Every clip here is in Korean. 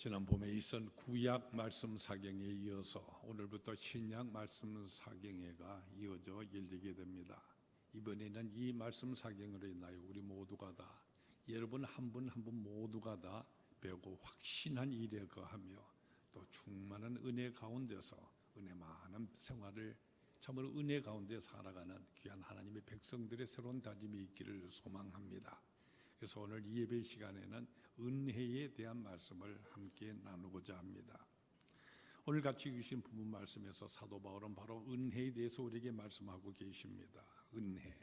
지난 봄에 있은 구약 말씀 사경에 이어서 오늘부터 신약 말씀 사경회가 이어져 열리게 됩니다. 이번에는 이 말씀 사경으로 인하여 우리 모두가 다, 여러분 한 분 한 분 모두가 다 배우고 확신한 일에 거하며 또 충만한 은혜 가운데서 은혜 많은 생활을 참으로 은혜 가운데 살아가는 귀한 하나님의 백성들의 새로운 다짐이 있기를 소망합니다. 그래서 오늘 이 예배 시간에는 은혜에 대한 말씀을 함께 나누고자 합니다. 오늘 같이 읽으신 부분 말씀에서 사도 바울은 바로 은혜에 대해서 우리에게 말씀하고 계십니다. 은혜.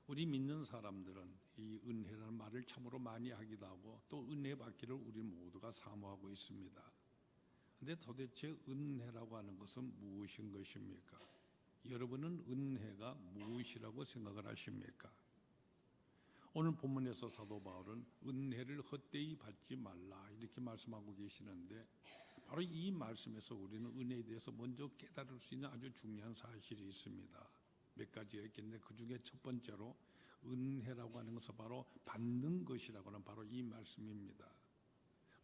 우리 믿는 사람들은 이 은혜라는 말을 참으로 많이 하기도 하고 또 은혜 받기를 우리 모두가 사모하고 있습니다. 그런데 도대체 은혜라고 하는 것은 무엇인 것입니까? 여러분은 은혜가 무엇이라고 생각을 하십니까? 오늘 본문에서 사도 바울은 은혜를 헛되이 받지 말라 이렇게 말씀하고 계시는데, 바로 이 말씀에서 우리는 은혜에 대해서 먼저 깨달을 수 있는 아주 중요한 사실이 있습니다. 몇 가지가 있겠는데 그 중에 첫 번째로 은혜라고 하는 것은 바로 받는 것이라고 하는 바로 이 말씀입니다.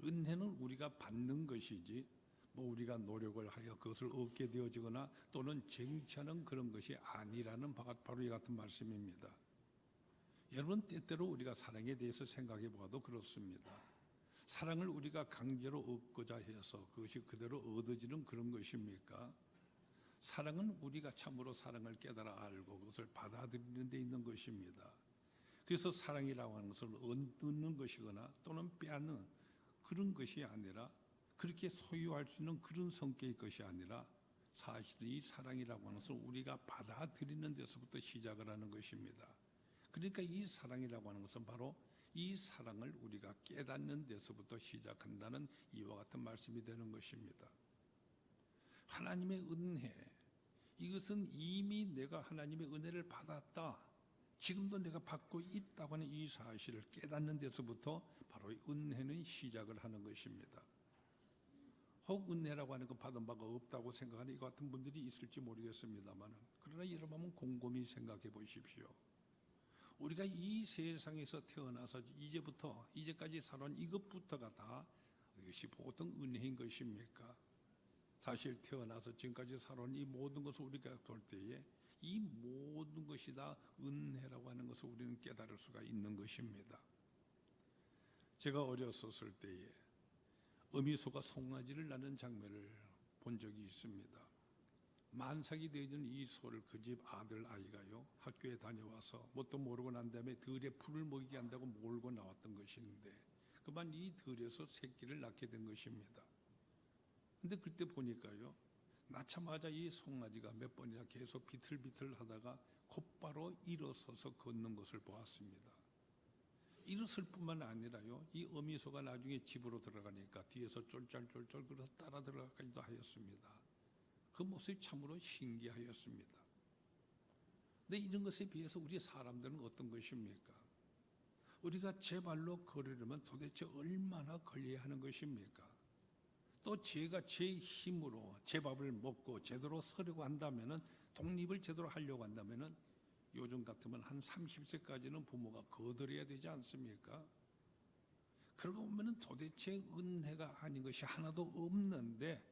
은혜는 우리가 받는 것이지 우리가 노력을 하여 그것을 얻게 되어지거나 또는 쟁취하는 그런 것이 아니라는 바로 이 같은 말씀입니다. 여러분, 때때로 우리가 사랑에 대해서 생각해 보아도 그렇습니다. 사랑을 우리가 강제로 얻고자 해서 그것이 그대로 얻어지는 그런 것입니까? 사랑은 우리가 참으로 사랑을 깨달아 알고 그것을 받아들이는 데 있는 것입니다. 그래서 사랑이라고 하는 것을 얻는 것이거나 또는 빼앗는 그런 것이 아니라, 그렇게 소유할 수 있는 그런 성격의 것이 아니라, 사실 이 사랑이라고 하는 것을 우리가 받아들이는 데서부터 시작을 하는 것입니다. 그러니까 이 사랑이라고 하는 것은 바로 이 사랑을 우리가 깨닫는 데서부터 시작한다는 이와 같은 말씀이 되는 것입니다. 하나님의 은혜, 이것은 이미 내가 하나님의 은혜를 받았다, 지금도 내가 받고 있다고 하는 이 사실을 깨닫는 데서부터 바로 은혜는 시작을 하는 것입니다. 혹 은혜라고 하는 것 받은 바가 없다고 생각하는 이 같은 분들이 있을지 모르겠습니다만, 그러나 여러분 한번 곰곰이 생각해 보십시오. 우리가 이 세상에서 태어나서 이제까지 살아온 이것부터가 다 이것이 보통 은혜인 것입니까? 사실 태어나서 지금까지 살아온 이 모든 것을 우리가 볼 때에 이 모든 것이 다 은혜라고 하는 것을 우리는 깨달을 수가 있는 것입니다. 제가 어렸었을 때에 어미소가 송아지를 낳는 장면을 본 적이 있습니다. 만삭이 되어지는 이 소를 그 집 아들 아이가요, 학교에 다녀와서 뭣도 모르고 난 다음에 들에 풀을 먹이게 한다고 몰고 나왔던 것인데, 그만 이 들에서 새끼를 낳게 된 것입니다. 근데 그때 보니까요, 낳자마자 이 송아지가 몇 번이나 계속 비틀비틀 하다가 곧바로 일어서서 걷는 것을 보았습니다. 일었을 뿐만 아니라요, 이 어미소가 나중에 집으로 들어가니까 뒤에서 쫄쫄쫄쫄 그래서 따라 들어가기도 하였습니다. 그 모습이 참으로 신기하였습니다. 근데 이런 것에 비해서 우리 사람들은 어떤 것입니까? 우리가 제 발로 걸으려면 도대체 얼마나 걸려야 하는 것입니까? 또 제가 제 힘으로 제 밥을 먹고 제대로 서려고 한다면은, 독립을 제대로 하려고 한다면은 요즘 같으면 한 30세까지는 부모가 거들어야 되지 않습니까? 그러고 보면은 도대체 은혜가 아닌 것이 하나도 없는데,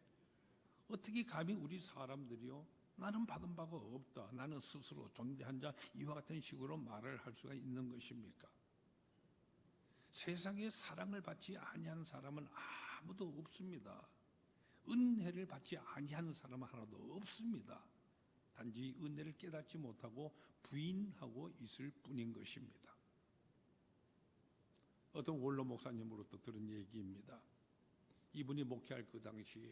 어떻게 감히 우리 사람들이요, 나는 받은 바가 없다, 나는 스스로 존재한 자, 이와 같은 식으로 말을 할 수가 있는 것입니까? 세상에 사랑을 받지 아니한 사람은 아무도 없습니다. 은혜를 받지 아니하는 사람은 하나도 없습니다. 단지 은혜를 깨닫지 못하고 부인하고 있을 뿐인 것입니다. 어떤 원로 목사님으로부터 들은 얘기입니다. 이분이 목회할 그 당시에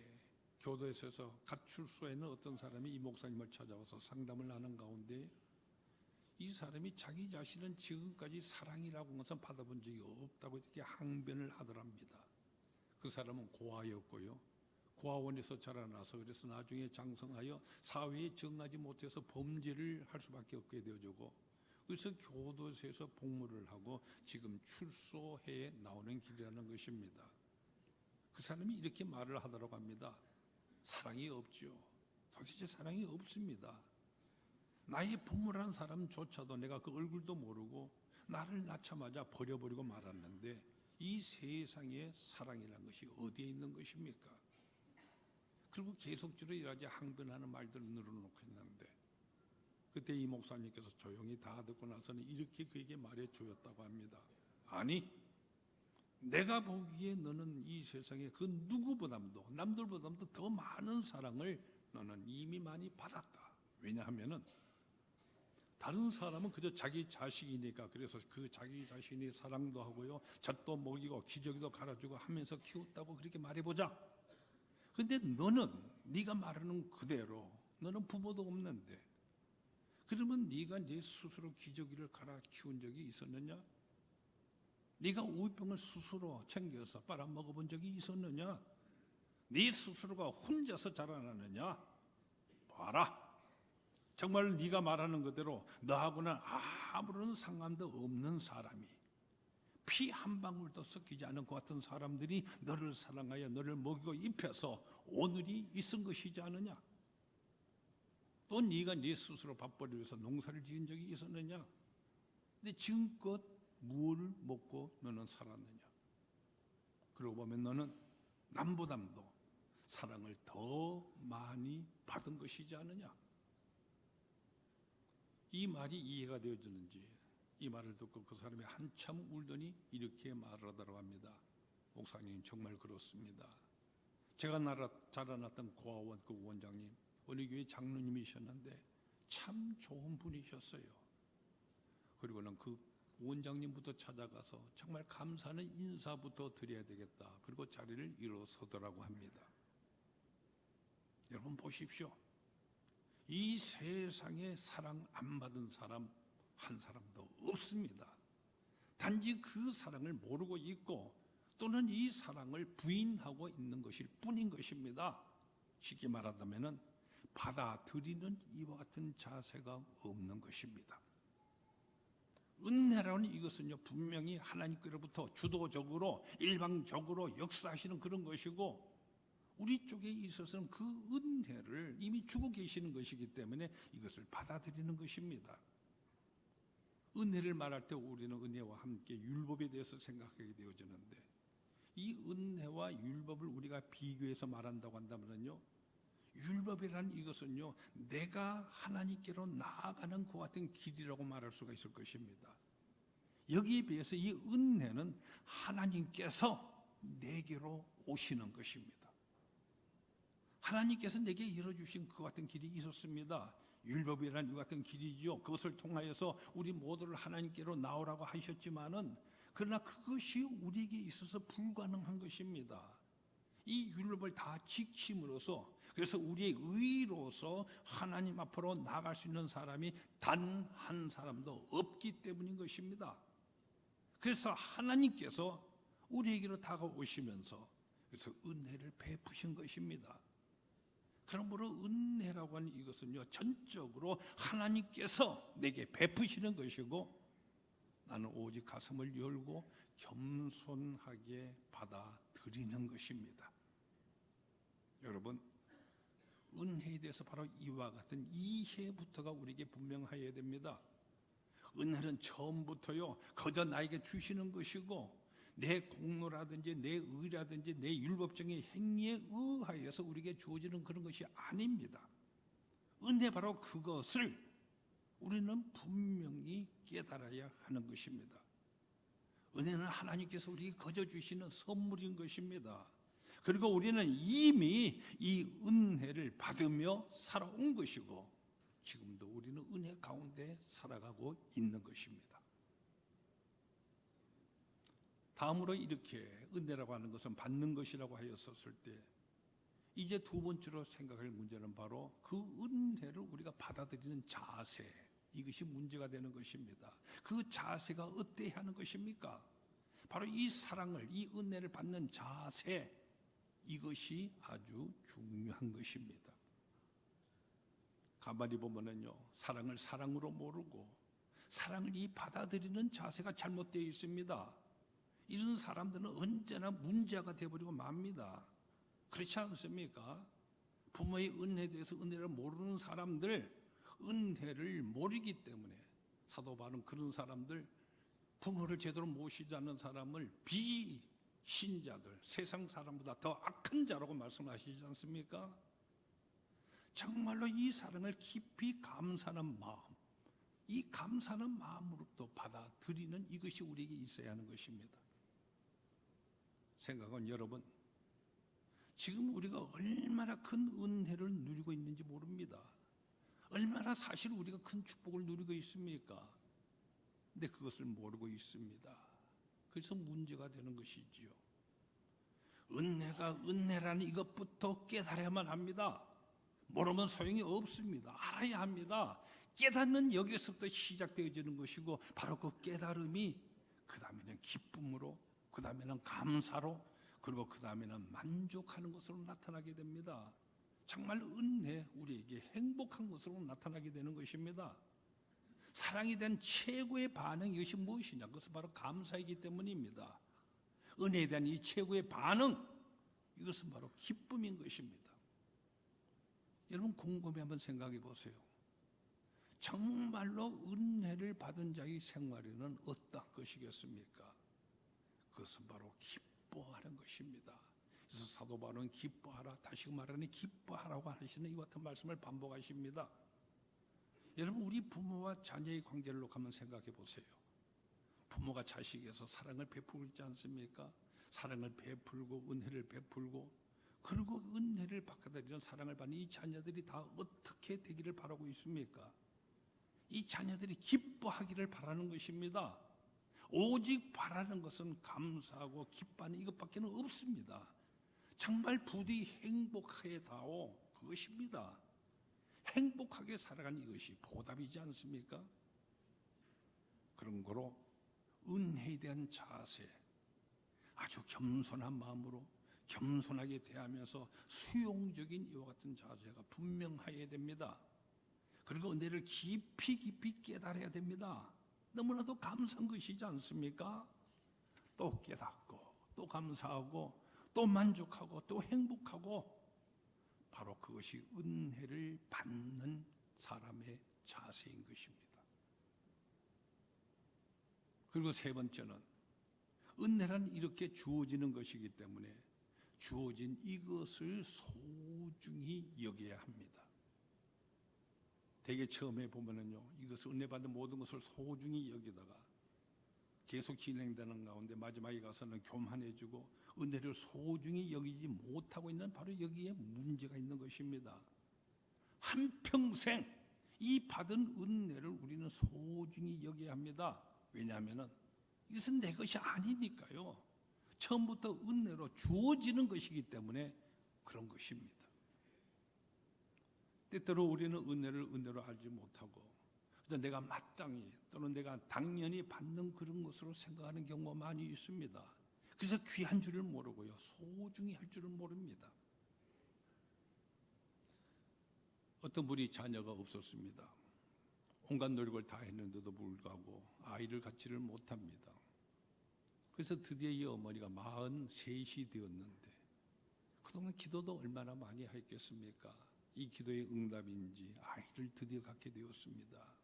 교도소에서 갓 출소했는 어떤 사람이 이 목사님을 찾아와서 상담을 하는 가운데, 이 사람이 자기 자신은 지금까지 사랑이라고 하는 것은 받아본 적이 없다고 이렇게 항변을 하더랍니다. 그 사람은 고아였고요, 고아원에서 자라나서 그래서 나중에 장성하여 사회에 적응하지 못해서 범죄를 할 수밖에 없게 되어지고, 그래서 교도소에서 복무를 하고 지금 출소해 나오는 길이라는 것입니다. 그 사람이 이렇게 말을 하더라고 합니다. 사랑이 없죠. 도대체 사랑이 없습니다. 나의 부모라는 사람조차도 내가 그 얼굴도 모르고 나를 낳자마자 버려버리고 말았는데, 이 세상의 사랑이라는 것이 어디에 있는 것입니까? 그리고 계속적으로 이러지 항변하는 말들을 늘어놓고 있는데, 그때 이 목사님께서 조용히 다 듣고 나서는 이렇게 그에게 말해 주었다고 합니다. 아니, 내가 보기에 너는 이 세상에 그 누구보다도 남들보다도 더 많은 사랑을 너는 이미 많이 받았다. 왜냐하면은 다른 사람은 그저 자기 자식이니까, 그래서 그 자기 자신이 사랑도 하고요, 젖도 먹이고 기저귀도 갈아주고 하면서 키웠다고 그렇게 말해보자. 근데 너는 네가 말하는 그대로 너는 부모도 없는데, 그러면 네가 네 스스로 기저귀를 갈아 키운 적이 있었느냐? 네가 우유병을 스스로 챙겨서 빨아먹어본 적이 있었느냐? 네 스스로가 혼자서 자라나느냐? 봐라, 정말 네가 말하는 그대로 너하고는 아무런 상관도 없는 사람이, 피 한 방울도 섞이지 않은 것 같은 사람들이 너를 사랑하여 너를 먹이고 입혀서 오늘이 있은 것이지 않느냐? 또 네가 네 스스로 밥벌이를 위해서 농사를 지은 적이 있었느냐? 근데 지금껏 무엇을 먹고 너는 살았느냐? 그러고 보면 너는 남보다도 사랑을 더 많이 받은 것이지 않느냐? 이 말이 이해가 되어지는지, 이 말을 듣고 그 사람이 한참 울더니 이렇게 말하더라고 합니다. 목사님, 정말 그렇습니다. 제가 자라났던 고아원 그 원장님, 어느 교회 장로님이셨는데 참 좋은 분이셨어요. 그리고는 그 원장님부터 찾아가서 정말 감사하는 인사부터 드려야 되겠다. 그리고 자리를 일어서더라고 합니다. 여러분 보십시오. 이 세상에 사랑 안 받은 사람 한 사람도 없습니다. 단지 그 사랑을 모르고 있고 또는 이 사랑을 부인하고 있는 것일 뿐인 것입니다. 쉽게 말하자면 받아들이는 이와 같은 자세가 없는 것입니다. 은혜라는 이것은요, 분명히 하나님께로부터 주도적으로 일방적으로 역사하시는 그런 것이고, 우리 쪽에 있어서는 그 은혜를 이미 주고 계시는 것이기 때문에 이것을 받아들이는 것입니다. 은혜를 말할 때 우리는 은혜와 함께 율법에 대해서 생각하게 되어지는데, 이 은혜와 율법을 우리가 비교해서 말한다고 한다면요, 율법이라는 이것은요, 내가 하나님께로 나아가는 그 같은 길이라고 말할 수가 있을 것입니다. 여기에 비해서 이 은혜는 하나님께서 내게로 오시는 것입니다. 하나님께서 내게 열어주신 그 같은 길이 있었습니다. 율법이라는 이 같은 길이죠. 그것을 통하여서 우리 모두를 하나님께로 나오라고 하셨지만은, 그러나 그것이 우리에게 있어서 불가능한 것입니다. 이 율법을 다 지킴으로써, 그래서 우리의 의로서 하나님 앞으로 나아갈 수 있는 사람이 단 한 사람도 없기 때문인 것입니다. 그래서 하나님께서 우리에게로 다가오시면서 그래서 은혜를 베푸신 것입니다. 그러므로 은혜라고 하는 이것은요, 전적으로 하나님께서 내게 베푸시는 것이고, 나는 오직 가슴을 열고 겸손하게 받아들이는 것입니다. 여러분, 은혜에 대해서 바로 이와 같은 이해부터가 우리에게 분명해야 됩니다. 은혜는 처음부터요, 거저 나에게 주시는 것이고, 내 공로라든지 내 의라든지 내 율법적인 행위에 의하여서 우리에게 주어지는 그런 것이 아닙니다. 은혜 바로 그것을 우리는 분명히 깨달아야 하는 것입니다. 은혜는 하나님께서 우리에게 거저 주시는 선물인 것입니다. 그리고 우리는 이미 이 은혜를 받으며 살아온 것이고, 지금도 우리는 은혜 가운데 살아가고 있는 것입니다. 다음으로 이렇게 은혜라고 하는 것은 받는 것이라고 하였었을 때, 이제 두 번째로 생각할 문제는 바로 그 은혜를 우리가 받아들이는 자세, 이것이 문제가 되는 것입니다. 그 자세가 어때야 하는 것입니까? 바로 이 사랑을, 이 은혜를 받는 자세, 이것이 아주 중요한 것입니다. 가만히 보면은요, 사랑을 사랑으로 모르고 사랑을 이 받아들이는 자세가 잘못되어 있습니다. 이런 사람들은 언제나 문제가 되어버리고 맙니다. 그렇지 않습니까? 부모의 은혜에 대해서 은혜를 모르는 사람들, 은혜를 모르기 때문에 사도 바울은 그런 사람들 부모를 제대로 모시지 않는 사람을 비신자들, 세상 사람보다 더 악한 자라고 말씀하시지 않습니까? 정말로 이 사랑을 깊이 감사하는 마음, 이 감사하는 마음으로부터 받아들이는 이것이 우리에게 있어야 하는 것입니다. 생각은 여러분, 지금 우리가 얼마나 큰 은혜를 누리고 있는지 모릅니다. 얼마나 사실 우리가 큰 축복을 누리고 있습니까? 근데 그것을 모르고 있습니다. 그래서 문제가 되는 것이지요. 은혜가 은혜라는 이것부터 깨달아야만 합니다. 모르면 소용이 없습니다. 알아야 합니다. 깨닫는 여기서부터 시작되어지는 것이고, 바로 그 깨달음이 그 다음에는 기쁨으로, 그 다음에는 감사로, 그리고 그 다음에는 만족하는 것으로 나타나게 됩니다. 정말 은혜, 우리에게 행복한 것으로 나타나게 되는 것입니다. 사랑이 된 최고의 반응, 이것이 무엇이냐? 그것은 바로 감사이기 때문입니다. 은혜에 대한 이 최고의 반응, 이것은 바로 기쁨인 것입니다. 여러분 곰곰이 한번 생각해 보세요. 정말로 은혜를 받은 자의 생활에는 어떤 것이겠습니까? 그것은 바로 기뻐하는 것입니다. 그래서 사도 바울은 기뻐하라, 다시 말하니 기뻐하라고 하시는 이 같은 말씀을 반복하십니다. 여러분 우리 부모와 자녀의 관계를 놓고 한번 생각해 보세요. 부모가 자식에서 사랑을 베풀고 있지 않습니까? 사랑을 베풀고 은혜를 베풀고, 그리고 은혜를 받아들이는 사랑을 받는 이 자녀들이 다 어떻게 되기를 바라고 있습니까? 이 자녀들이 기뻐하기를 바라는 것입니다. 오직 바라는 것은 감사하고 기뻐하는 이것밖에 없습니다. 정말 부디 행복하다오, 그것입니다. 행복하게 살아가는 이것이 보답이지 않습니까? 그런 거로 은혜에 대한 자세, 아주 겸손한 마음으로 겸손하게 대하면서 수용적인 이와 같은 자세가 분명해야 됩니다. 그리고 은혜를 깊이 깨달아야 됩니다. 너무나도 감사한 것이지 않습니까? 또 깨닫고 또 감사하고 또 만족하고 또 행복하고, 바로 그것이 은혜를 받는 사람의 자세인 것입니다. 그리고 세 번째는 은혜란 이렇게 주어지는 것이기 때문에 주어진 이것을 소중히 여겨야 합니다. 대개 처음에 보면은요, 이것을 은혜 받는 모든 것을 소중히 여기다가 계속 진행되는 가운데 마지막에 가서는 교만해지고 은혜를 소중히 여기지 못하고 있는, 바로 여기에 문제가 있는 것입니다. 한평생 이 받은 은혜를 우리는 소중히 여겨야 합니다. 왜냐하면 이것은 내 것이 아니니까요. 처음부터 은혜로 주어지는 것이기 때문에 그런 것입니다. 때때로 우리는 은혜를 은혜로 알지 못하고 그래서 내가 마땅히 또는 내가 당연히 받는 그런 것으로 생각하는 경우가 많이 있습니다. 그래서 귀한 줄을 모르고요, 소중히 할 줄을 모릅니다. 어떤 분이 자녀가 없었습니다. 온갖 노력을 다 했는데도 불구하고 아이를 갖지를 못합니다. 그래서 드디어 이 어머니가 43이 되었는데 그동안 기도도 얼마나 많이 했겠습니까? 이 기도의 응답인지 아이를 드디어 갖게 되었습니다.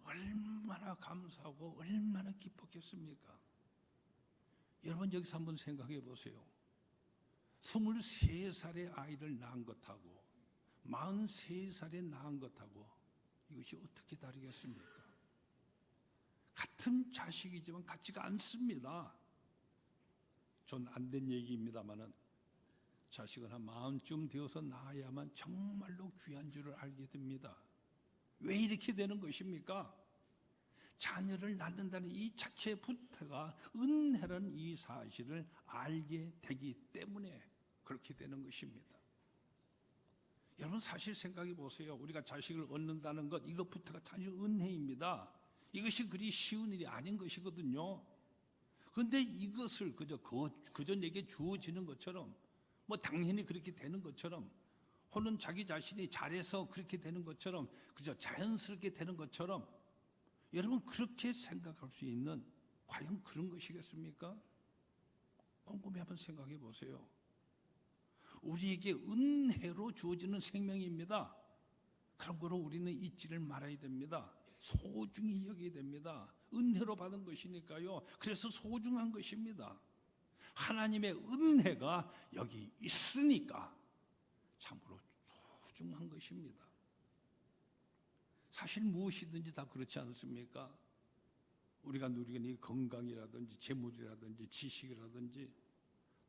얼마나 감사하고 얼마나 기뻤겠습니까? 여러분 여기서 한번 생각해 보세요. 23살의 아이를 낳은 것하고 43살에 낳은 것하고 이것이 어떻게 다르겠습니까? 같은 자식이지만 같지가 않습니다. 전 안 된 얘기입니다만은 자식은 한 40쯤 되어서 낳아야만 정말로 귀한 줄을 알게 됩니다. 왜 이렇게 되는 것입니까? 자녀를 낳는다는 이 자체부터가 은혜라는 이 사실을 알게 되기 때문에 그렇게 되는 것입니다. 여러분 사실 생각해 보세요. 우리가 자식을 얻는다는 것, 이것부터가 단지 은혜입니다. 이것이 그리 쉬운 일이 아닌 것이거든요. 그런데 이것을 그저 내게 주어지는 것처럼, 뭐 당연히 그렇게 되는 것처럼, 혹은 자기 자신이 잘해서 그렇게 되는 것처럼, 그저 자연스럽게 되는 것처럼, 여러분 그렇게 생각할 수 있는 과연 그런 것이겠습니까? 곰곰이 한번 생각해 보세요. 우리에게 은혜로 주어지는 생명입니다. 그런 거로 우리는 잊지를 말아야 됩니다. 소중히 여기게 됩니다. 은혜로 받은 것이니까요. 그래서 소중한 것입니다. 하나님의 은혜가 여기 있으니까 참으로 소중한 것입니다. 사실 무엇이든지 다 그렇지 않습니까? 우리가 누리는 이 건강이라든지 재물이라든지 지식이라든지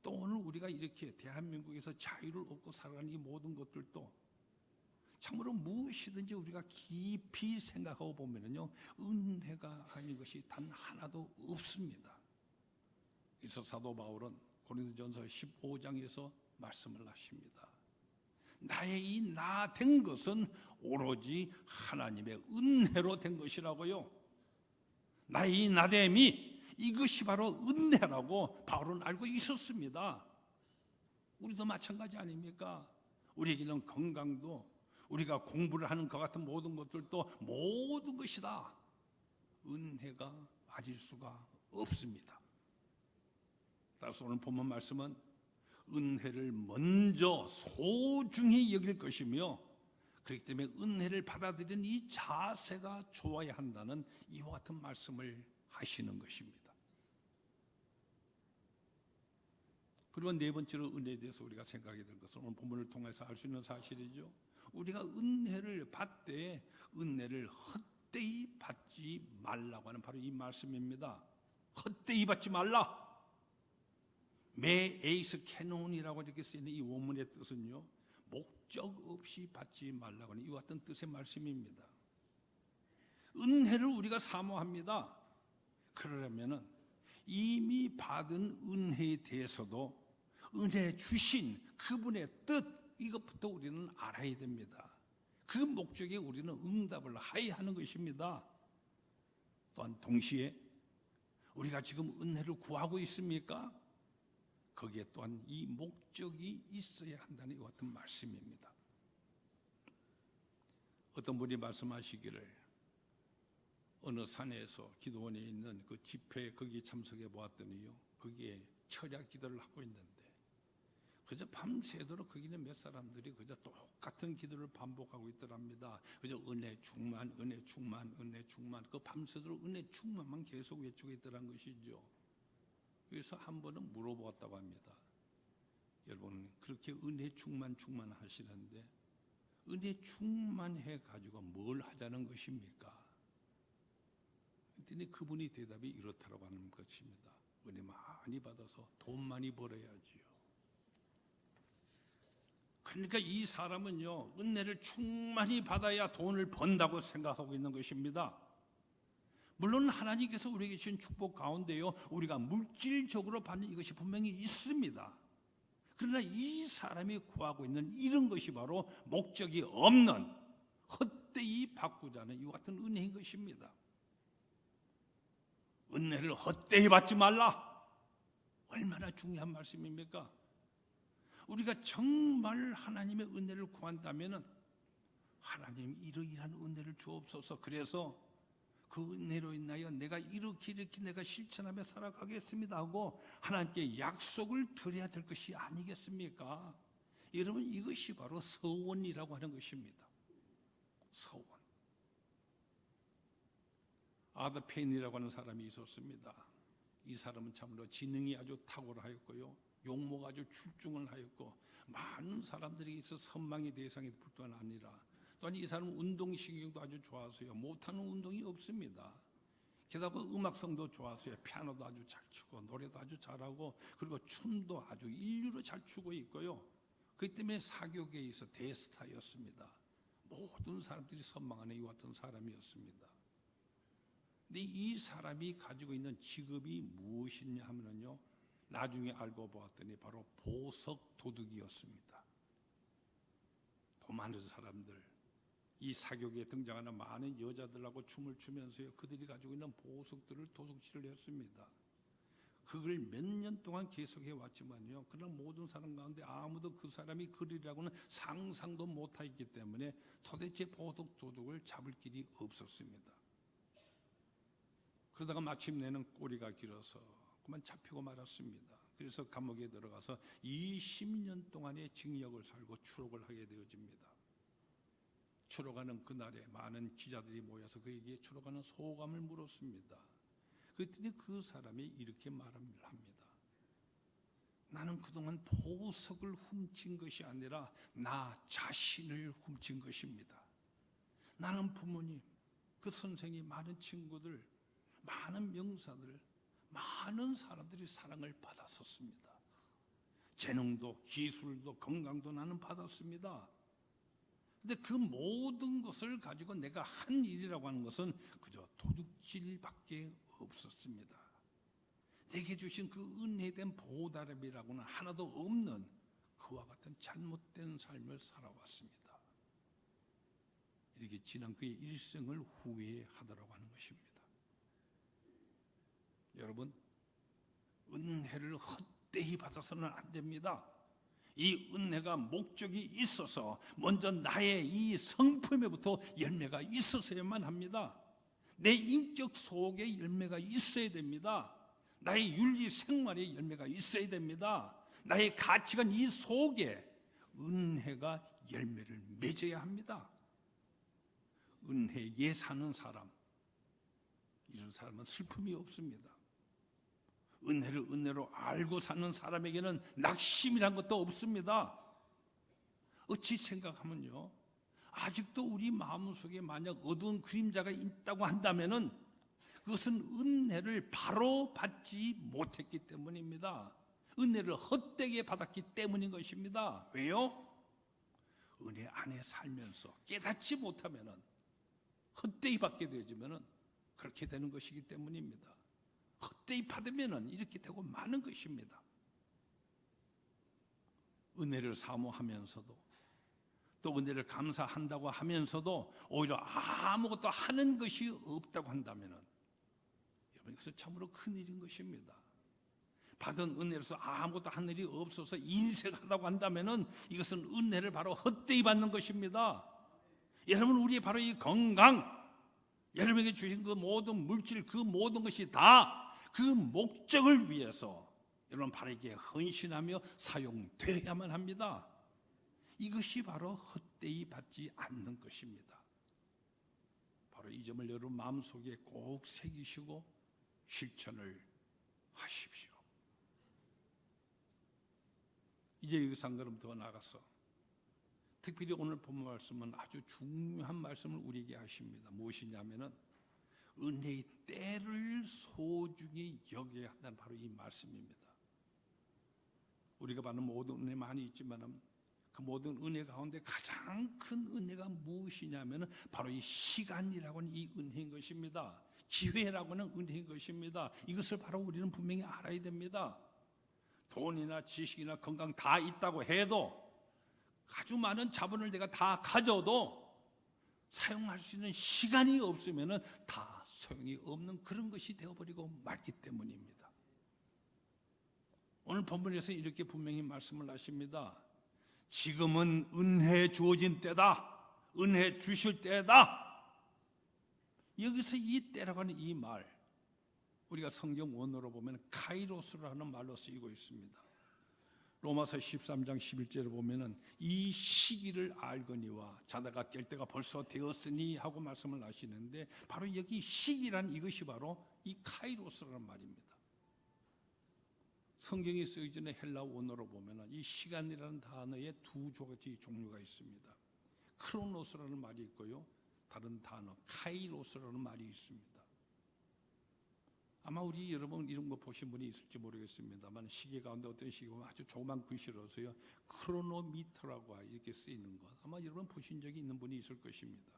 또 오늘 우리가 이렇게 대한민국에서 자유를 얻고 살아가는 이 모든 것들도 참으로 무엇이든지 우리가 깊이 생각하고 보면요, 은혜가 아닌 것이 단 하나도 없습니다. 그래서 사도 바울은 고린도전서 15장에서 말씀을 하십니다. 나의 이 나 된 것은 오로지 하나님의 은혜로 된 것이라고요. 나의 이 나됨이 이것이 바로 은혜라고 바울은 알고 있었습니다. 우리도 마찬가지 아닙니까? 우리에게는 건강도 우리가 공부를 하는 것 같은 모든 것들도 모든 것이 다 은혜가 아닐 수가 없습니다. 따라서 오늘 본문 말씀은 은혜를 먼저 소중히 여길 것이며 그렇기 때문에 은혜를 받아들이는 이 자세가 좋아야 한다는 이와 같은 말씀을 하시는 것입니다. 그리고 네 번째로 은혜에 대해서 우리가 생각하게 될 것은 오늘 본문을 통해서 알 수 있는 사실이죠. 우리가 은혜를 받되 은혜를 헛되이 받지 말라고 하는 바로 이 말씀입니다. 헛되이 받지 말라. 메 에이스 캐논이라고 이렇게 쓰이는 이 원문의 뜻은요, 목적 없이 받지 말라고 하는 이와 같은 뜻의 말씀입니다. 은혜를 우리가 사모합니다. 그러려면은 이미 받은 은혜에 대해서도 은혜 주신 그분의 뜻, 이것부터 우리는 알아야 됩니다. 그 목적에 우리는 응답을 해야 하는 것입니다. 또한 동시에 우리가 지금 은혜를 구하고 있습니까? 거기에 또한 이 목적이 있어야 한다는 이 같은 말씀입니다. 어떤 분이 말씀하시기를 어느 산에서 기도원에 있는 그 집회에 거기에 참석해 보았더니요, 거기에 철야 기도를 하고 있는데 그저 밤새도록 거기는 몇 사람들이 그저 똑같은 기도를 반복하고 있더랍니다. 그저 은혜 충만, 은혜 충만, 은혜 충만, 그 밤새도록 은혜 충만만 계속 외치고 있더란 것이죠. 그래서 한 번은 물어보았다고 합니다. 여러분, 그렇게 은혜 충만 하시는데 은혜 충만해 가지고 뭘 하자는 것입니까? 그랬더니 그분이 대답이 이렇다고 하는 것입니다. 은혜 많이 받아서 돈 많이 벌어야지요. 그러니까 이 사람은요, 은혜를 충만히 받아야 돈을 번다고 생각하고 있는 것입니다. 물론 하나님께서 우리에게 주신 축복 가운데요, 우리가 물질적으로 받는 이것이 분명히 있습니다. 그러나 이 사람이 구하고 있는 이런 것이 바로 목적이 없는 헛되이 받고자 하는 이와 같은 은혜인 것입니다. 은혜를 헛되이 받지 말라. 얼마나 중요한 말씀입니까? 우리가 정말 하나님의 은혜를 구한다면 하나님 이러이러한 은혜를 주옵소서. 그래서 그 은혜로 인하여 내가 이렇게 내가 실천하며 살아가겠습니다 하고 하나님께 약속을 드려야 될 것이 아니겠습니까? 여러분, 이것이 바로 서원이라고 하는 것입니다. 서원. 아더 페인이라고 하는 사람이 있었습니다. 이 사람은 참으로 지능이 아주 탁월하였고요, 용모가 아주 출중을 하였고 많은 사람들에게 있어 선망의 대상이 뿐만 아니라 또한 이 사람은 운동신경도 아주 좋아서요, 못하는 운동이 없습니다. 게다가 음악성도 좋아서요, 피아노도 아주 잘 치고 노래도 아주 잘하고 그리고 춤도 아주 일류로 잘 추고 있고요, 그렇기 때문에 사교계에 있어 대스타였습니다. 모든 사람들이 선망하는 이와 같은 사람이었습니다. 근데 이 사람이 가지고 있는 직업이 무엇이냐 하면요, 나중에 알고 보았더니 바로 보석 도둑이었습니다. 돈 많은 사람들, 이 사교계에 등장하는 많은 여자들하고 춤을 추면서요, 그들이 가지고 있는 보석들을 도둑질을 했습니다. 그걸 몇 년 동안 계속해 왔지만요, 그러나 모든 사람 가운데 아무도 그 사람이 그리라고는 상상도 못하였기 때문에 도대체 보석 도둑을 잡을 길이 없었습니다. 그러다가 마침내는 꼬리가 길어서 그만 잡히고 말았습니다. 그래서 감옥에 들어가서 20년 동안의 징역을 살고 추록을 하게 되어집니다. 추록하는 그날에 많은 기자들이 모여서 그에게 추록하는 소감을 물었습니다. 그랬더니 그 사람이 이렇게 말합니다. 나는 그동안 보석을 훔친 것이 아니라 나 자신을 훔친 것입니다. 나는 부모님, 그 선생이, 많은 친구들, 많은 명사들, 많은 사람들이 사랑을 받았었습니다. 재능도 기술도 건강도 나는 받았습니다. 근데 그 모든 것을 가지고 내가 한 일이라고 하는 것은 그저 도둑질밖에 없었습니다. 내게 주신 그 은혜된 보답이라고는 하나도 없는 그와 같은 잘못된 삶을 살아왔습니다. 이렇게 지난 그의 일생을 후회하더라고 하는 것입니다. 여러분, 은혜를 헛되이 받아서는 안 됩니다. 이 은혜가 목적이 있어서 먼저 나의 이 성품에부터 열매가 있어야만 합니다. 내 인격 속에 열매가 있어야 됩니다. 나의 윤리 생활에 열매가 있어야 됩니다. 나의 가치관 이 속에 은혜가 열매를 맺어야 합니다. 은혜에 사는 사람, 이런 사람은 슬픔이 없습니다. 은혜를 은혜로 알고 사는 사람에게는 낙심이란 것도 없습니다. 어찌 생각하면요, 아직도 우리 마음속에 만약 어두운 그림자가 있다고 한다면은 그것은 은혜를 바로 받지 못했기 때문입니다. 은혜를 헛되게 받았기 때문인 것입니다. 왜요? 은혜 안에 살면서 깨닫지 못하면은 헛되이 받게 되어지면은 그렇게 되는 것이기 때문입니다. 헛되이 받으면은 이렇게 되고 마는 것입니다. 은혜를 사모하면서도 또 은혜를 감사한다고 하면서도 오히려 아무것도 하는 것이 없다고 한다면은 여러분, 이것은 참으로 큰일인 것입니다. 받은 은혜로서 아무것도 한 일이 없어서 인색하다고 한다면은 이것은 은혜를 바로 헛되이 받는 것입니다. 여러분, 우리의 바로 이 건강, 여러분에게 주신 그 모든 물질, 그 모든 것이 다 그 목적을 위해서 여러분 바르게 헌신하며 사용되어야만 합니다. 이것이 바로 헛되이 받지 않는 것입니다. 바로 이 점을 여러분 마음속에 꼭 새기시고 실천을 하십시오. 이제 여기서 한 걸음 더 나가서 특별히 오늘 본 말씀은 아주 중요한 말씀을 우리에게 하십니다. 무엇이냐면은 은혜의 때를 소중히 여겨야 한다는 바로 이 말씀입니다. 우리가 받는 모든 은혜 많이 있지만 그 모든 은혜 가운데 가장 큰 은혜가 무엇이냐면 바로 이 시간이라고 하는 이 은혜인 것입니다. 기회라고 하는 은혜인 것입니다. 이것을 바로 우리는 분명히 알아야 됩니다. 돈이나 지식이나 건강 다 있다고 해도 아주 많은 자본을 내가 다 가져도 사용할 수 있는 시간이 없으면 다 소용이 없는 그런 것이 되어버리고 말기 때문입니다. 오늘 본문에서 이렇게 분명히 말씀을 하십니다. 지금은 은혜 주어진 때다. 은혜 주실 때다. 여기서 이 때라고 하는 이 말, 우리가 성경 원어로 보면 카이로스라는 말로 쓰이고 있습니다. 로마서 13장 11절에 보면은 이 시기를 알거니와 자다가 깰 때가 벌써 되었으니 하고 말씀을 하시는데 바로 여기 시기란 이것이 바로 이 카이로스라는 말입니다. 성경에 쓰여진 헬라 원어로 보면은 이 시간이라는 단어에 두 가지 종류가 있습니다. 크로노스라는 말이 있고요, 다른 단어 카이로스라는 말이 있습니다. 아마 우리 여러분 이런 거 보신 분이 있을지 모르겠습니다만 시계 가운데 어떤 시계 보면 아주 조그만 글씨로서요 크로노미터라고 이렇게 쓰이는 것 아마 여러분 보신 적이 있는 분이 있을 것입니다.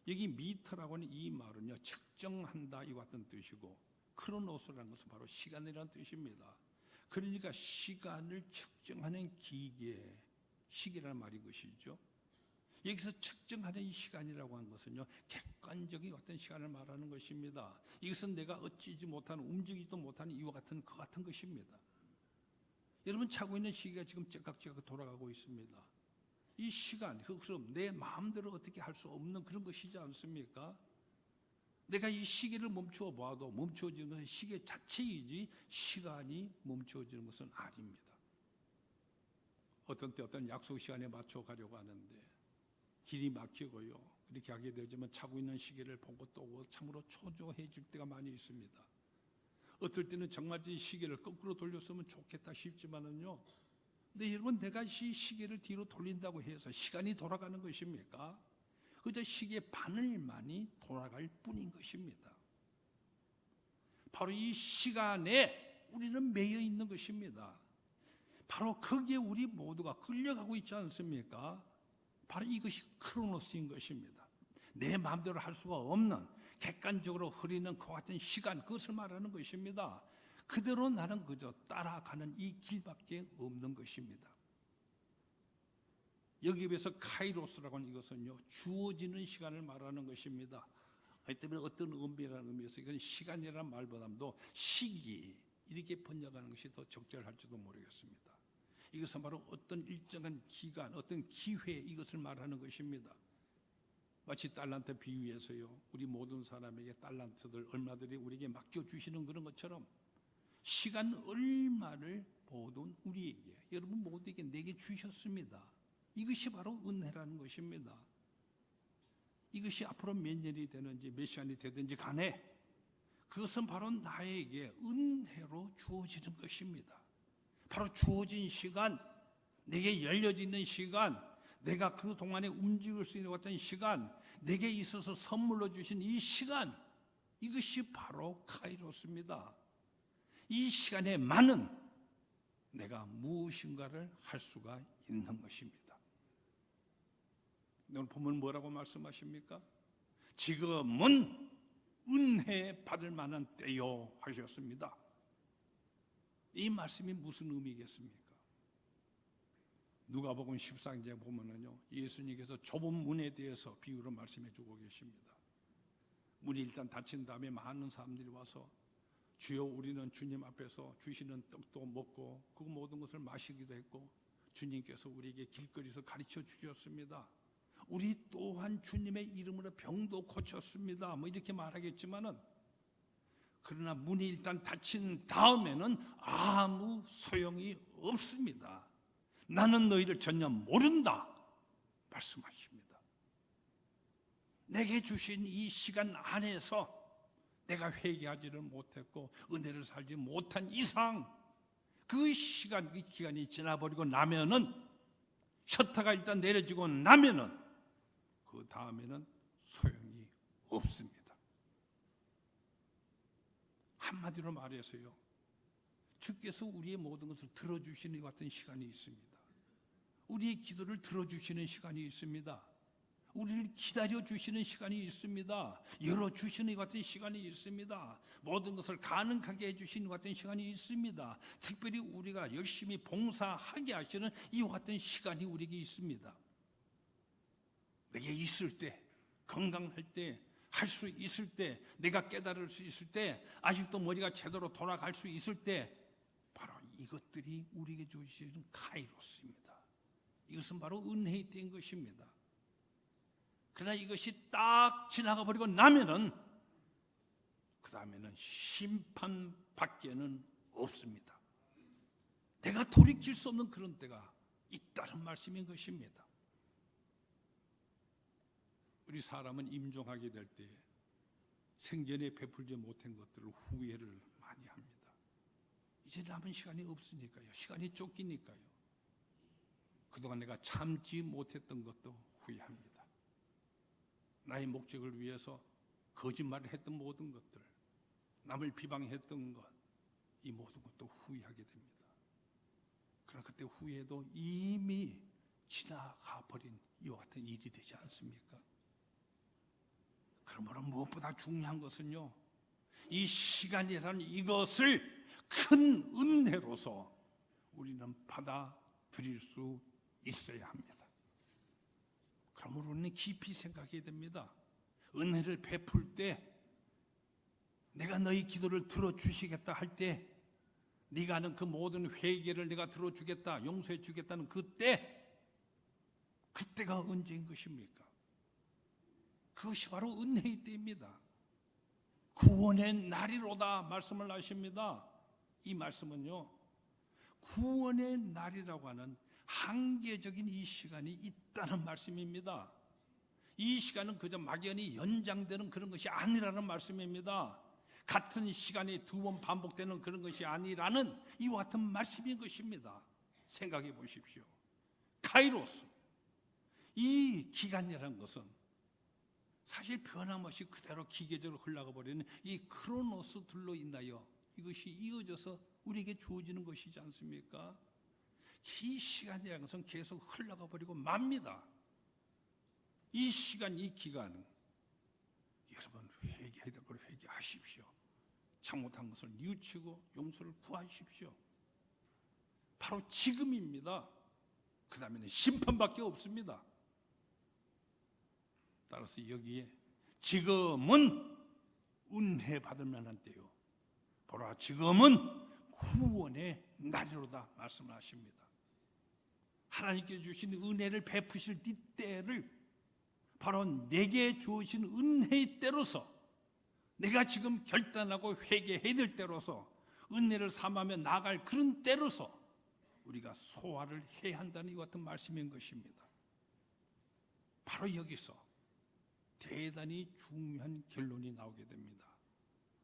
여기 미터라고 하는 이 말은요 측정한다 이 같은 뜻이고 크로노스라는 것은 바로 시간이라는 뜻입니다. 그러니까 시간을 측정하는 기계, 시계라는 말인 것이죠. 여기서 측정하는 이 시간이라고 하는 것은요 객관적인 어떤 시간을 말하는 것입니다. 이것은 내가 어찌지 못하는, 움직이지도 못하는 이와 같은 그 같은 것입니다. 여러분 차고 있는 시계가 지금 째깍째깍 돌아가고 있습니다. 이 시간, 그것은 내 마음대로 어떻게 할 수 없는 그런 것이지 않습니까? 내가 이 시계를 멈추어 봐도 멈추어지는 것은 시계 자체이지 시간이 멈추어지는 것은 아닙니다. 어떤 때 어떤 약속 시간에 맞춰 가려고 하는데 길이 막히고요. 그렇게 하게 되지만 차고 있는 시계를 보고 또 참으로 초조해질 때가 많이 있습니다. 어떨 때는 정말 이 시계를 거꾸로 돌렸으면 좋겠다 싶지만은요. 근데 여러분, 내가 이 시계를 뒤로 돌린다고 해서 시간이 돌아가는 것입니까? 그저 시계 바늘만이 돌아갈 뿐인 것입니다. 바로 이 시간에 우리는 매여 있는 것입니다. 바로 거기에 우리 모두가 끌려가고 있지 않습니까? 바로 이것이 크로노스인 것입니다. 내 마음대로 할 수가 없는 객관적으로 흐리는 그 같은 시간, 그것을 말하는 것입니다. 그대로 나는 그저 따라가는 이 길밖에 없는 것입니다. 여기에 비해서 카이로스라고 하는 이것은요, 주어지는 시간을 말하는 것입니다. 그렇기 때문에 어떤 의미라는 의미에서 이건 시간이라는 말보다도 시기, 이렇게 번역하는 것이 더 적절할지도 모르겠습니다. 이것은 바로 어떤 일정한 기간, 어떤 기회, 이것을 말하는 것입니다. 마치 달란트 비유에서요, 우리 모든 사람에게 달란트들 얼마들이 우리에게 맡겨주시는 그런 것처럼 시간 얼마를 모든 우리에게, 여러분 모두에게 내게 주셨습니다. 이것이 바로 은혜라는 것입니다. 이것이 앞으로 몇 년이 되는지 몇 시간이 되든지 간에 그것은 바로 나에게 은혜로 주어지는 것입니다. 바로 주어진 시간, 내게 열려지는 시간, 내가 그 동안에 움직일 수 있는 어떤 시간, 내게 있어서 선물로 주신 이 시간, 이것이 바로 카이로스입니다. 이 시간에 많은 내가 무엇인가를 할 수가 있는 것입니다. 오늘 보면 뭐라고 말씀하십니까? 지금은 은혜 받을 만한 때요 하셨습니다. 이 말씀이 무슨 의미겠습니까? 누가복음 14장에 보면은요, 예수님께서 좁은 문에 대해서 비유로 말씀해 주고 계십니다. 문이 일단 닫힌 다음에 많은 사람들이 와서 주여, 우리는 주님 앞에서 주시는 떡도 먹고 그 모든 것을 마시기도 했고 주님께서 우리에게 길거리에서 가르쳐 주셨습니다. 우리 또한 주님의 이름으로 병도 고쳤습니다. 뭐 이렇게 말하겠지만은, 그러나 문이 일단 닫힌 다음에는 아무 소용이 없습니다. 나는 너희를 전혀 모른다 말씀하십니다. 내게 주신 이 시간 안에서 내가 회개하지를 못했고 은혜를 살지 못한 이상, 그 시간, 그 기간이 지나버리고 나면은, 셔터가 일단 내려지고 나면은 그 다음에는 소용이 없습니다. 한마디로 말해서요, 주께서 우리의 모든 것을 들어주시는 것 같은 시간이 있습니다. 우리의 기도를 들어주시는 시간이 있습니다. 우리를 기다려주시는 시간이 있습니다. 열어주시는 것 같은 시간이 있습니다. 모든 것을 가능하게 해주시는 것 같은 시간이 있습니다. 특별히 우리가 열심히 봉사하게 하시는 이와 같은 시간이 우리에게 있습니다. 내게 있을 때, 건강할 때, 할 수 있을 때, 내가 깨달을 수 있을 때, 아직도 머리가 제대로 돌아갈 수 있을 때, 바로 이것들이 우리에게 주시는 카이로스입니다. 이것은 바로 은혜의 때인 것입니다. 그러나 이것이 딱 지나가 버리고 나면은 그 다음에는 심판밖에는 없습니다. 내가 돌이킬 수 없는 그런 때가 있다는 말씀인 것입니다. 우리 사람은 임종하게 될 때 생전에 베풀지 못한 것들을 후회를 많이 합니다. 이제 남은 시간이 없으니까요. 시간이 쫓기니까요. 그동안 내가 참지 못했던 것도 후회합니다. 나의 목적을 위해서 거짓말을 했던 모든 것들, 남을 비방했던 것, 이 모든 것도 후회하게 됩니다. 그러나 그때 후회도 이미 지나가 버린 이와 같은 일이 되지 않습니까? 그러므로 무엇보다 중요한 것은요, 이 시간이라는 이것을 큰 은혜로서 우리는 받아들일 수 있어야 합니다. 그러므로 우리는 깊이 생각해야 됩니다. 은혜를 베풀 때, 내가 너희 기도를 들어주시겠다 할 때, 네가 하는 그 모든 회개를 내가 들어주겠다, 용서해 주겠다는 그때가 언제인 것입니까? 그것이 바로 은혜의 때입니다. 구원의 날이로다 말씀을 하십니다. 이 말씀은요, 구원의 날이라고 하는 한계적인 이 시간이 있다는 말씀입니다. 이 시간은 그저 막연히 연장되는 그런 것이 아니라는 말씀입니다. 같은 시간이 두 번 반복되는 그런 것이 아니라는 이와 같은 말씀인 것입니다. 생각해 보십시오. 카이로스, 이 기간이라는 것은 사실 변함없이 그대로 기계적으로 흘러가 버리는 이 크로노스들로 인하여 이것이 이어져서 우리에게 주어지는 것이지 않습니까? 이 시간이라는 것은 계속 흘러가 버리고 맙니다. 이 시간, 이 기간, 여러분 회개해야 될 걸 회개하십시오. 잘못한 것을 뉘우치고 용서를 구하십시오. 바로 지금입니다. 그 다음에는 심판밖에 없습니다. 따라서 여기에 지금은 은혜 받을 만한 때요, 보라 지금은 구원의 날이로다 말씀하십니다. 하나님께 주신 은혜를 베푸실 이때를 바로 내게 주어진 은혜의 때로서, 내가 지금 결단하고 회개해야 될 때로서, 은혜를 삼하며 나아갈 그런 때로서 우리가 소화를 해야 한다는 이 같은 말씀인 것입니다. 바로 여기서 대단히 중요한 결론이 나오게 됩니다.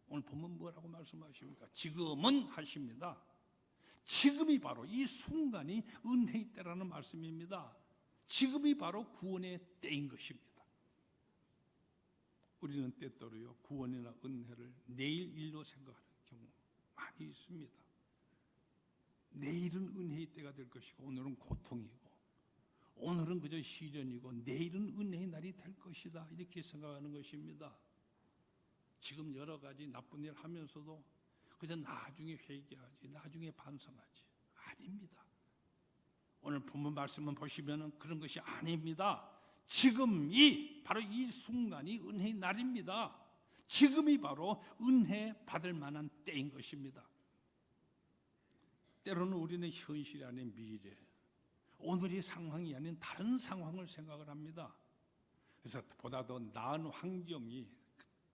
오늘 본문 뭐라고 말씀하십니까? 지금은 하십니다. 지금이 바로 이 순간이 은혜의 때라는 말씀입니다. 지금이 바로 구원의 때인 것입니다. 우리는 때때로요, 구원이나 은혜를 내일 일로 생각하는 경우 많이 있습니다. 내일은 은혜의 때가 될 것이고, 오늘은 고통이고, 오늘은 그저 시련이고, 내일은 은혜의 날이 될 것이다, 이렇게 생각하는 것입니다. 지금 여러 가지 나쁜 일 하면서도 그저 나중에 회개하지, 나중에 반성하지, 아닙니다. 오늘 본문 말씀을 보시면 그런 것이 아닙니다. 지금이 바로 이 순간이 은혜의 날입니다. 지금이 바로 은혜 받을 만한 때인 것입니다. 때로는 우리는 현실이 아닌 미래, 오늘의 상황이 아닌 다른 상황을 생각을 합니다. 그래서 보다 더 나은 환경이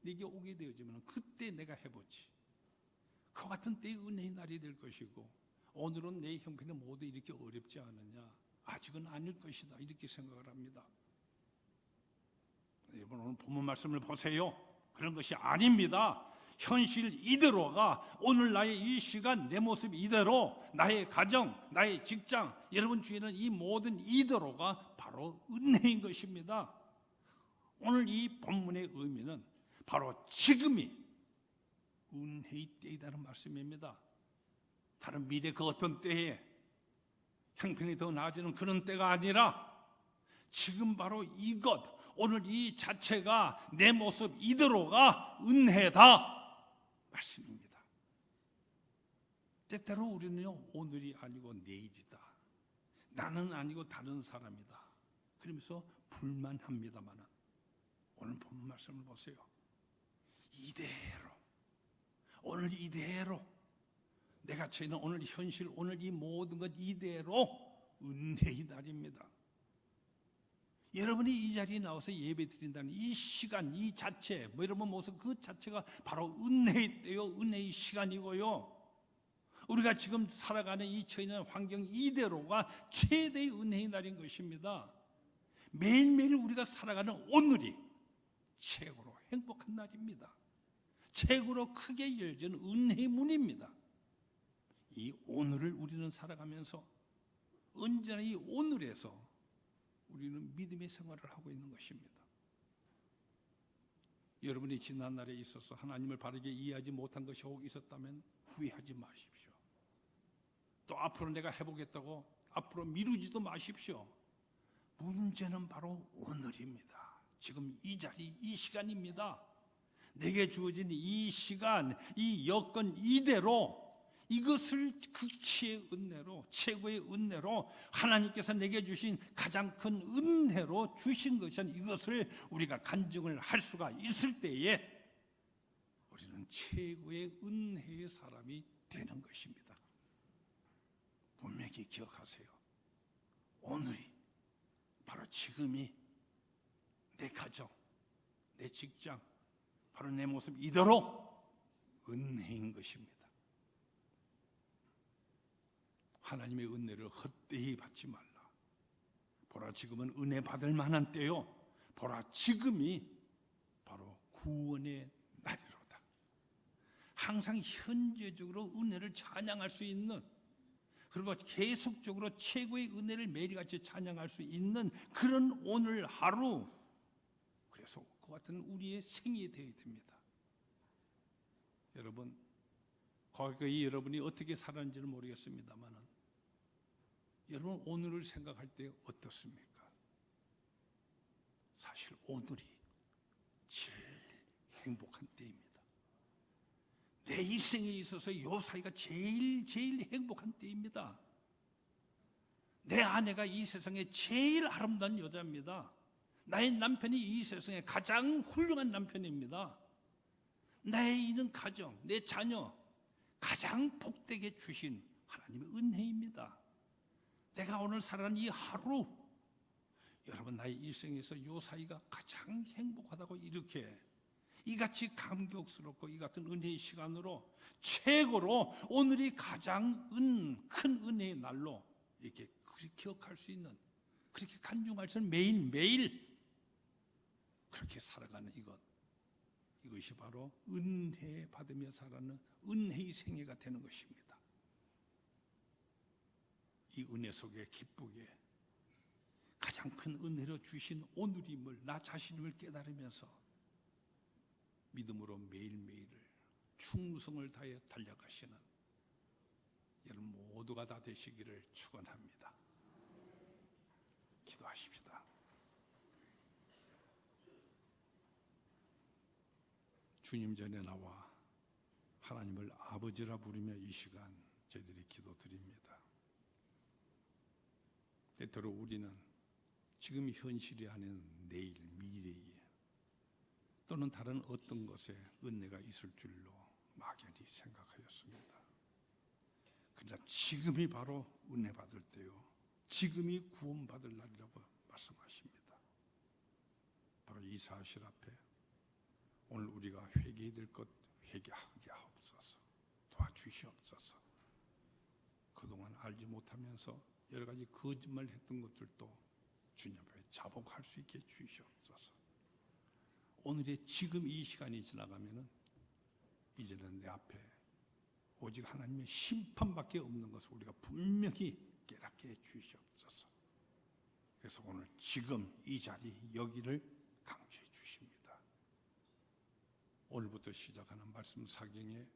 내게 오게 되어지면 그때 내가 해보지, 그 같은 때의 은혜의 날이 될 것이고, 오늘은 내 형편이 모두 이렇게 어렵지 않느냐, 아직은 아닐 것이다, 이렇게 생각을 합니다. 여러분 오늘 본문 말씀을 보세요. 그런 것이 아닙니다. 현실 이대로가, 오늘 나의 이 시간, 내 모습 이대로, 나의 가정, 나의 직장, 여러분 주위에는 이 모든 이대로가 바로 은혜인 것입니다. 오늘 이 본문의 의미는 바로 지금이 은혜의 때이다는 말씀입니다. 다른 미래 그 어떤 때에 형편이 더 나아지는 그런 때가 아니라 지금 바로 이것, 오늘 이 자체가, 내 모습 이대로가 은혜다 말씀입니다. 때때로 우리는요, 오늘이 아니고 내일이다, 나는 아니고 다른 사람이다, 그러면서 불만합니다만, 오늘 본 말씀을 보세요. 이대로, 오늘 이대로 내가 처해는 오늘 현실, 오늘 이 모든 것 이대로 은혜의 날입니다. 여러분이 이 자리에 나와서 예배 드린다는 이 시간, 이 자체, 여러분 모습 그 자체가 바로 은혜의 때요, 은혜의 시간이고요, 우리가 지금 살아가는 이 처해있는 환경 이대로가 최대의 은혜의 날인 것입니다. 매일매일 우리가 살아가는 오늘이 최고로 행복한 날입니다. 최고로 크게 열진 은혜의 문입니다. 이 오늘을 우리는 살아가면서 언제나 이 오늘에서 우리는 믿음의 생활을 하고 있는 것입니다. 여러분이 지난날에 있어서 하나님을 바르게 이해하지 못한 것이 혹 있었다면 후회하지 마십시오. 또 앞으로 내가 해보겠다고 앞으로 미루지도 마십시오. 문제는 바로 오늘입니다. 지금 이 자리, 이 시간입니다. 내게 주어진 이 시간, 이 여건 이대로, 이것을 극치의 은혜로, 최고의 은혜로, 하나님께서 내게 주신 가장 큰 은혜로 주신 것은, 이것을 우리가 간증을 할 수가 있을 때에 우리는 최고의 은혜의 사람이 되는 것입니다. 분명히 기억하세요. 오늘이, 바로 지금이 내 가정, 내 직장, 바로 내 모습 이대로 은혜인 것입니다. 하나님의 은혜를 헛되이 받지 말라. 보라 지금은 은혜 받을 만한 때요, 보라, 지금이 바로 구원의 날이로다. 항상 현재적으로 은혜를 찬양할 수 있는, 그리고 계속적으로 최고의 은혜를 매일같이 찬양할 수 있는 그런 오늘 하루, 그래서 그 같은 우리의 생이 되어야 됩니다. 여러분, 과거에 여러분이 어떻게 살았는지는 모르겠습니다만, 여러분 오늘을 생각할 때 어떻습니까? 사실 오늘이 제일 행복한 때입니다. 내 일생에 있어서 요 사이가 제일 행복한 때입니다. 내 아내가 이 세상에 제일 아름다운 여자입니다. 나의 남편이 이 세상에 가장 훌륭한 남편입니다. 나의 있는 가정, 내 자녀, 가장 복되게 주신 하나님의 은혜입니다. 내가 오늘 살아가는 이 하루, 여러분 나의 일생에서 요 사이가 가장 행복하다고 이렇게 이같이 감격스럽고 이 같은 은혜의 시간으로 최고로 오늘이 가장 큰 은혜의 날로 이렇게 기억할 수 있는, 그렇게 간증할 수 있는 매일매일 그렇게 살아가는 이것이 바로 은혜 받으며 살아가는 은혜의 생애가 되는 것입니다. 이 은혜 속에 기쁘게 가장 큰 은혜로 주신 오늘임을, 나 자신임을 깨달으면서 믿음으로 매일매일을 충성을 다해 달려가시는 여러분 모두가 다 되시기를 축원합니다. 기도하십시다. 주님 전에 나와 하나님을 아버지라 부르며 이 시간 저희들이 기도드립니다. 때때로 우리는 지금 현실이 아닌 내일, 미래에 또는 다른 어떤 것에 은혜가 있을 줄로 막연히 생각하였습니다. 그러나 지금이 바로 은혜 받을 때요, 지금이 구원받을 날이라고 말씀하십니다. 바로 이 사실 앞에 오늘 우리가 회개해야 될 것 회개하게 하옵소서, 도와주시옵소서. 그동안 알지 못하면서 여러 가지 거짓말 했던 것들도 주님 앞에 자복할 수 있게 주시옵소서. 오늘의 지금 이 시간이 지나가면은 이제는 내 앞에 오직 하나님의 심판밖에 없는 것을 우리가 분명히 깨닫게 해 주시옵소서. 그래서 오늘 지금 이 자리 여기를 강조해 주십니다. 오늘부터 시작하는 말씀 사경에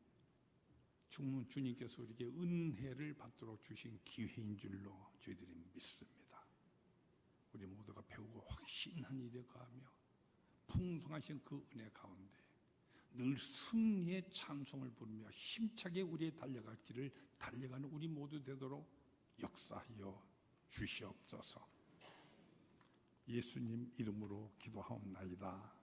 주님께서 우리에게 은혜를 받도록 주신 기회인 줄로 저희들이 믿습니다. 우리 모두가 배우고 확신한 일에 가하며 풍성하신 그 은혜 가운데 늘 승리의 찬송을 부르며 힘차게 우리의 달려갈 길을 달려가는 우리 모두 되도록 역사하여 주시옵소서. 예수님 이름으로 기도하옵나이다.